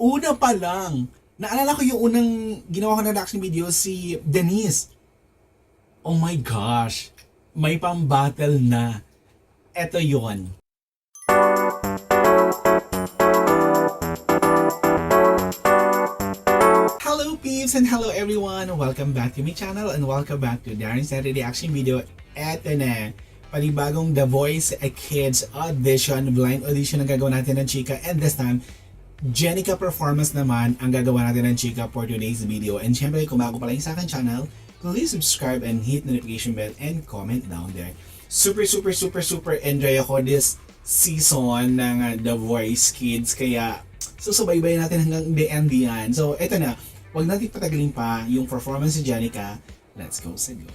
Una pa lang, naalala ko yung unang ginawa ko na reaction video si Denise. Oh my gosh, may pang-battle na. Eto yon. Hello peeps and hello everyone! Welcome back to my channel and welcome back to Darren Saturday Reaction Video. Eto na, panibagong The Voice Kids Audition, blind audition ang gagawin natin ng chika, and this time, Jenica performance naman ang gagawa natin ng chika for today's video. And syempre, kung bago pa lang sa akin channel, please subscribe and hit notification bell and comment down there. Super enjoy ako this season ng The Voice Kids, kaya susubaybay natin hanggang the end yan. So, eto na, huwag natin patagalin pa yung performance ni Jenica. Let's go sa go.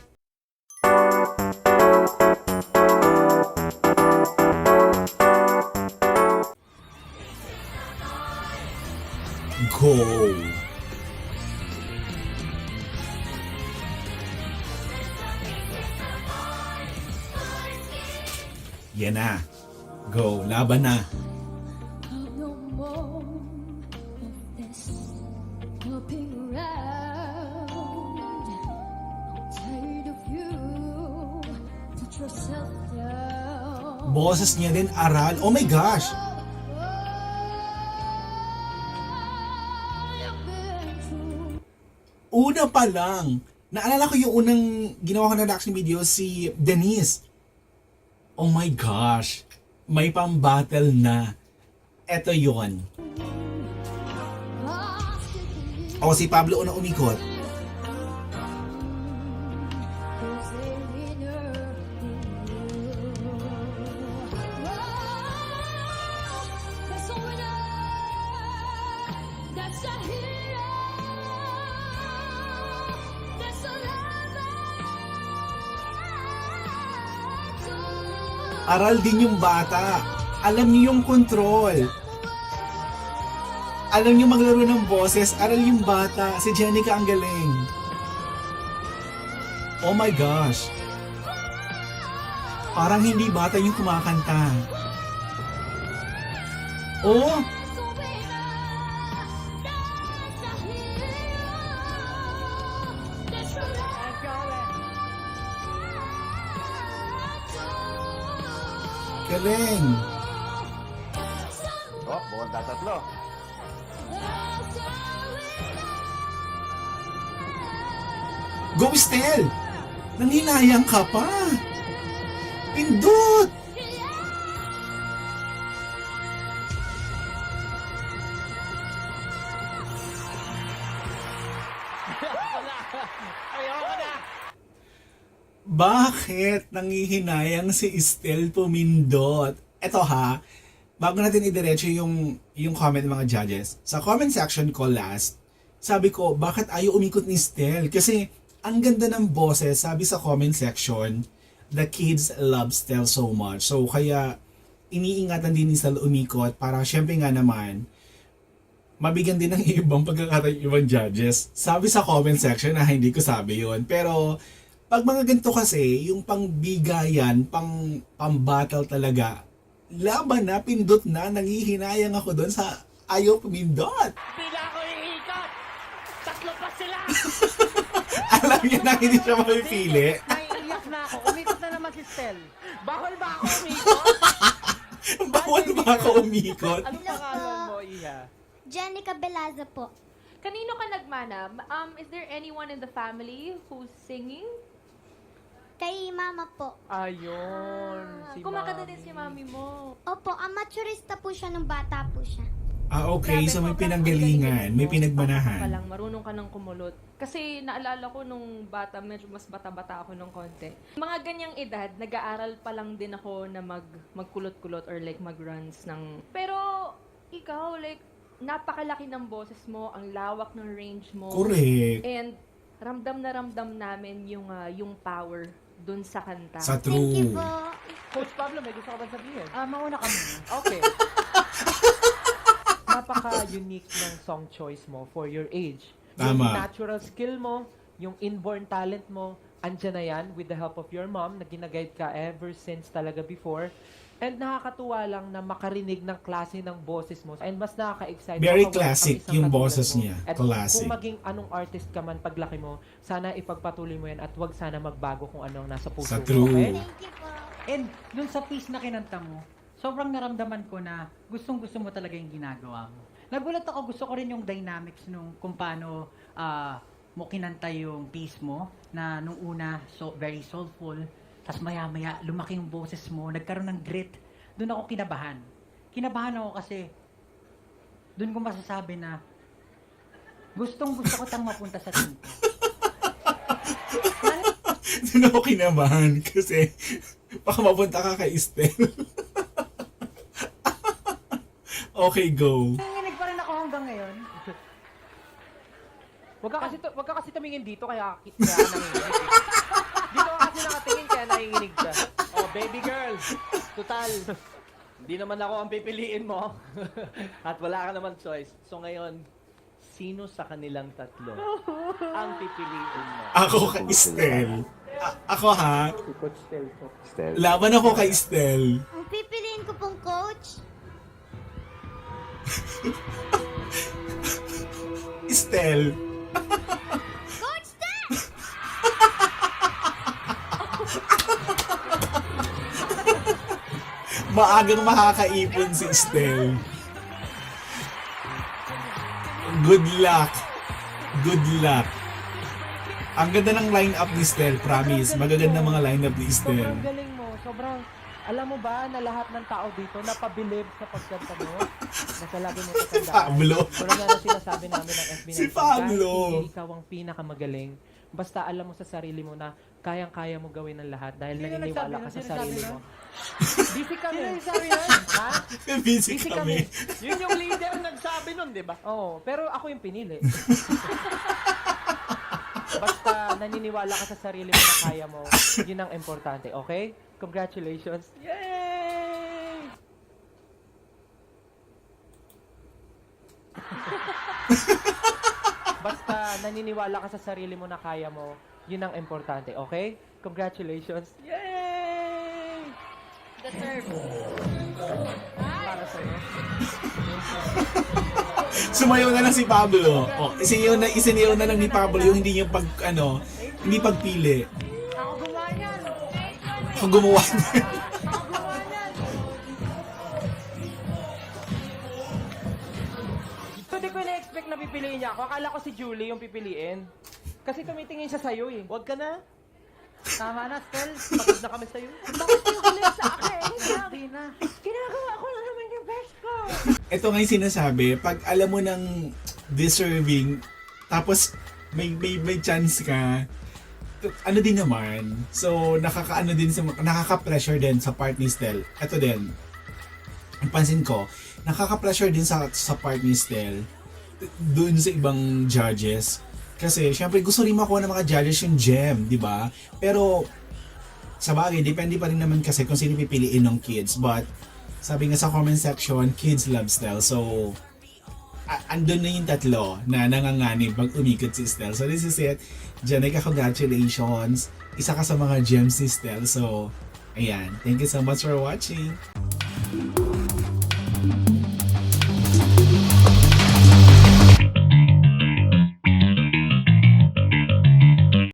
Go! Yan na. Go. Laban na. No more of this looking around. I'm tired of you. Put yourself down. Boses niya din, aral. Oh my gosh! Una pa lang, naalala ko yung unang ginawa ko na reaction video si Denise. Oh my gosh, may pang-battle na. Eto yon. O si Pablo unang umikot. Aral din yung bata. Alam niyo yung control. Alam niyo maglaro ng boses. Aral yung bata. Si Jenica ang galing. Oh my gosh. Parang hindi bata yung kumakanta. Oh! Galing! Oh, buwan tatatlo. Go, Stel! Nanghinayang ka pa! Pindot! Ayoko na! Bakit nangihinayang si Estel pumindot? Eto ha, bago natin idiretso yung comment ng mga judges, sa comment section ko last, sabi ko, bakit ayaw umikot ni Estel? Kasi ang ganda ng boses, sabi sa comment section, the kids love Estel so much. So kaya iniingatan din ni Estel umikot para syempre nga naman, mabigyan din ng ibang pagkakataon yung ibang judges. Sabi sa comment section na hindi ko sabi yun. Pero pag mga ganito kasi, yung pangbigayan, pang-battle talaga, laban na, pindot na, nangihinayang ako doon sa ayaw pumindot. Bila ko iikot! Tatlo pa sila! Alam niya na hindi siya mapipili. Naiiyak na ako. Umikot na naman si Stel. Bawal ba ako umikot? Bawal ba ako umikot? Anong pangalan mo, Iha? Jenica Belaza po. Kanino ka nagmana? Is there anyone in the family who's singing? Kay mama po. Ayun. Si Kumakanta din Mami. si mami mo. Opo, amateurista po siya nung bata po siya. Ah, okay. Grabe, So may sobrang pinanggalingan, ang galing may mo. Bata ka pinagmanahan. lang, marunong ka ng kumulot. Kasi naalala ko nung bata, medyo mas bata-bata ako nung konti. Mga ganyang edad, nag-aaral pa lang din ako na magkulot-kulot or like mag-runs ng... Pero ikaw, like, napakalaki ng boses mo, ang lawak ng range mo. Correct. And ramdam na ramdam namin yung power dun sa kanta. Sa Thank you true. po. Coach Pablo, may gusto ka ba sabihin? Mauna ka muna. Okay. Napaka-unique ng song choice mo for your age. Yung Tama. natural skill mo, yung inborn talent mo, andyan na yan with the help of your mom na ginaguide ka ever since talaga before. And nakakatuwa lang na makarinig ng klase ng boses mo. And mas nakaka-excite. Very makawala ang classic isang yung katulad boses mo. niya. At Classic. kung maging anong artist ka man paglaki mo, sana ipagpatuloy mo yan at wag sana magbago kung ano ang nasa puso Sa mo. true. Okay? Thank you po. And dun sa piece na kinanta mo, sobrang naramdaman ko na gustong-gusto mo talaga yung ginagawa mo. Nagulat ako, gusto ko rin yung dynamics nung kung paano mo kinanta yung piece mo na nung una very soulful, tapos maya-maya lumaki yung boses mo, nagkaroon ng grit. Doon ako kinabahan. Kinabahan ako kasi doon ko masasabi na gustong-gusto ko tang mapunta sa team ko. Doon ako kinabahan kasi baka mapunta ka kay Estel. Okay, go. Nanginig pa rin ako hanggang ngayon. Wag ka kasi tumingin dito kaya nanginginig. Eh. Dito ka kasi nakatingin kaya nanginginig ka. Oh, baby girl. Total. Hindi naman ako ang pipiliin mo. At wala ka naman choice. So ngayon, sino sa kanilang tatlo ang pipiliin mo? Ako kay Estel. Ako ha. Laban ako kay Estel. Ang pipiliin ko pong coach, Estel. Coach Dan! Maagang makakaipon si Estel. Good luck. Good luck. Ang ganda ng line-up ni Estel, promise. Magaganda mga line-up ni Estel. Sobrang galing mo. Sobrang, alam mo ba na lahat ng tao dito napabilib sa pagkanta mo? Nasa lagi mo Si Pablo. Wala nga na sinasabi namin ng FB Si Nights. Pablo. Kahit hindi ikaw ang pinakamagaling, basta alam mo sa sarili mo na kayang-kaya mo gawin ng lahat dahil Sino naniniwala nagsabi ka nun? sa Sino sarili nagsabi mo. nun? Busy kami. Sino yung sabi yan? Ha? Busy Busy kami. Yun yung leader nagsabi nun, di ba? Oo, pero ako yung pinili. Basta naniniwala ka sa sarili mo na kaya mo, yun ang importante, okay? Congratulations. Yay! Basta naniniwala ka sa sarili mo na kaya mo, yun ang importante, okay? Congratulations. Yay! Para sa'yo. Sumayaw na lang si Pablo. Oh, isinayaw na lang ni Pablo yung hindi yung hindi pagpili. Ako gumawa yan! Ako gumawa niyan. Ako gumawa yan! So, di ko na-expect na pipiliin niya ako. Akala ko si Julie yung pipiliin. Kasi tumitingin siya sa'yo eh. Huwag ka na. Tama na, Stel. Pagod na kami sa'yo. Bakit yung galit sa akin? Hindi na. Ginagawa ko lang naman yung best ko. Ito nga yung sinasabi, pag alam mo ng deserving, tapos may chance ka, ano din naman. So, nakaka-pressure din sa part ni Stel. Ito din, ang pansin ko, nakaka-pressure din sa part ni Stel doon sa ibang judges. Kasi, syempre, gusto rin makuha ng mga judges yung gem, di ba? Pero, sa bagay, depende pa rin naman kasi kung sino pipiliin ng kids. But, sabi nga sa comment section, kids love Stel. So, andun na yung tatlo na nanganganib pag umikot si Stel. So, this is it. Janica, congratulations. Isa ka sa mga gems ni Stel. So, ayan. Thank you so much for watching.